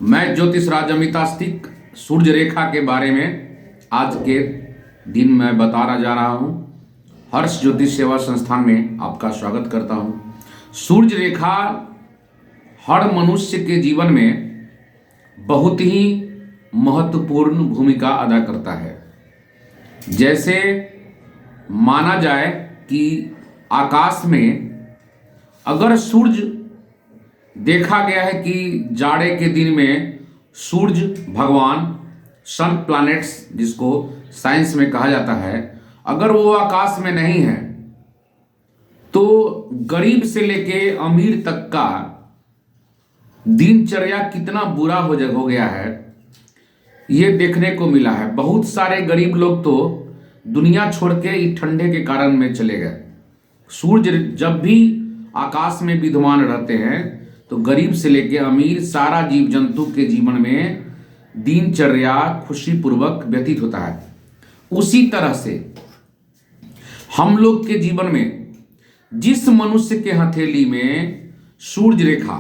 मैं ज्योतिष राज अमित आस्तिक सूर्य रेखा के बारे में आज के दिन मैं बताना जा रहा हूँ। हर्ष ज्योतिष सेवा संस्थान में आपका स्वागत करता हूँ। सूर्य रेखा हर मनुष्य के जीवन में बहुत ही महत्वपूर्ण भूमिका अदा करता है। जैसे माना जाए कि आकाश में अगर सूर्य देखा गया है कि जाड़े के दिन में सूर्य भगवान सन प्लैनेट्स जिसको साइंस में कहा जाता है, अगर वो आकाश में नहीं है तो गरीब से लेके अमीर तक का दिनचर्या कितना बुरा हो गया है, ये देखने को मिला है। बहुत सारे गरीब लोग तो दुनिया छोड़ के इस ठंडे के कारण में चले गए। सूर्य जब भी आकाश में विद्यमान रहते हैं तो गरीब से लेके अमीर सारा जीव जंतु के जीवन में दिनचर्या खुशीपूर्वक व्यतीत होता है। उसी तरह से हम लोग के जीवन में जिस मनुष्य के हथेली में सूर्य रेखा,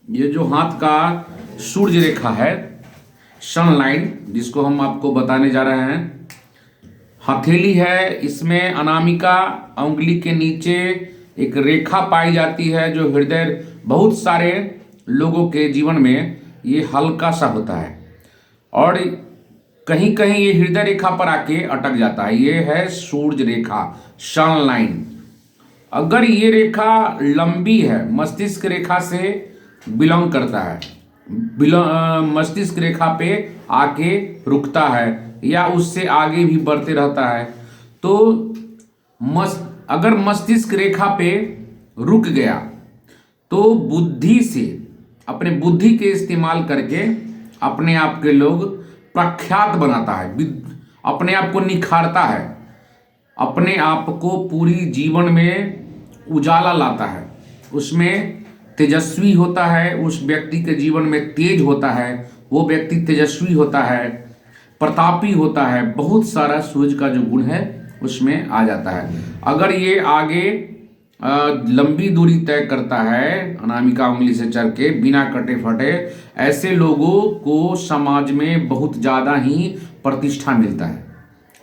ये जो हाथ का सूर्य रेखा है, सनलाइन जिसको हम आपको बताने जा रहे हैं, हथेली है, इसमें अनामिका उंगली के नीचे एक रेखा पाई जाती है जो हृदय, बहुत सारे लोगों के जीवन में ये हल्का सा होता है और कहीं कहीं ये हृदय रेखा पर आके अटक जाता है। ये है सूर्य रेखा, सन लाइन। अगर ये रेखा लंबी है, मस्तिष्क रेखा से बिलोंग करता है, मस्तिष्क रेखा पे आके रुकता है या उससे आगे भी बढ़ते रहता है, तो अगर मस्तिष्क रेखा पे रुक गया तो बुद्धि से, अपने बुद्धि के इस्तेमाल करके अपने आप के लोग प्रख्यात बनाता है, अपने आप को निखारता है, अपने आप को पूरी जीवन में उजाला लाता है, उसमें तेजस्वी होता है, उस व्यक्ति के जीवन में तेज होता है, वो व्यक्ति तेजस्वी होता है, प्रतापी होता है, बहुत सारा सूर्य का जो गुण है उसमें आ जाता है। अगर ये आगे लंबी दूरी तय करता है अनामिका उंगली से चल के बिना कटे फटे, ऐसे लोगों को समाज में बहुत ज़्यादा ही प्रतिष्ठा मिलता है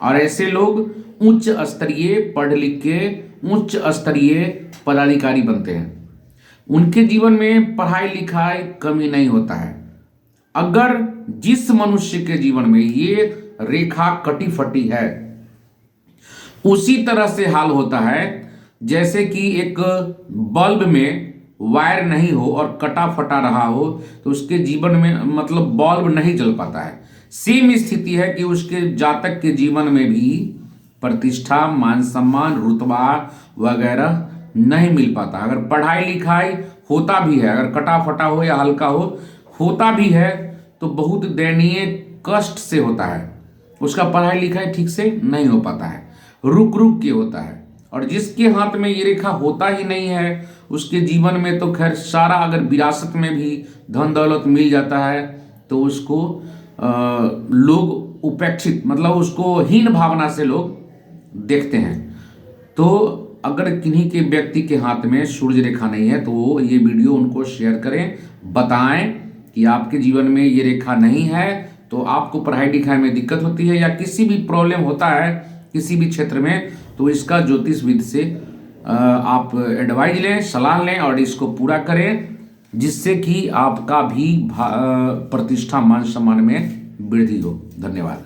और ऐसे लोग उच्च स्तरीय पढ़ लिख के उच्च स्तरीय पदाधिकारी बनते हैं। उनके जीवन में पढ़ाई लिखाई कमी नहीं होता है। अगर जिस मनुष्य के जीवन में ये रेखा कटी फटी है, उसी तरह से हाल होता है जैसे कि एक बल्ब में वायर नहीं हो और कटा फटा रहा हो तो उसके जीवन में मतलब बल्ब नहीं जल पाता है। सेम स्थिति है कि उसके जातक के जीवन में भी प्रतिष्ठा, मान सम्मान, रुतबा वगैरह नहीं मिल पाता। अगर पढ़ाई लिखाई होता भी है, अगर कटा फटा हो या हल्का होता भी है तो बहुत दयनीय कष्ट से होता है, उसका पढ़ाई लिखाई ठीक से नहीं हो पाता है, रुक रुक के होता है। और जिसके हाथ में ये रेखा होता ही नहीं है उसके जीवन में तो खैर सारा, अगर विरासत में भी धन दौलत मिल जाता है तो उसको लोग उपेक्षित, मतलब उसको हीन भावना से लोग देखते हैं। तो अगर किन्हीं के व्यक्ति के हाथ में सूर्य रेखा नहीं है तो वो ये वीडियो उनको शेयर करें, बताएं कि आपके जीवन में ये रेखा नहीं है तो आपको पढ़ाई लिखाई में दिक्कत होती है या किसी भी प्रॉब्लम होता है किसी भी क्षेत्र में, तो इसका ज्योतिष विद से आप एडवाइज लें, सलाह लें और इसको पूरा करें, जिससे कि आपका भी प्रतिष्ठा मान सम्मान में वृद्धि हो। धन्यवाद।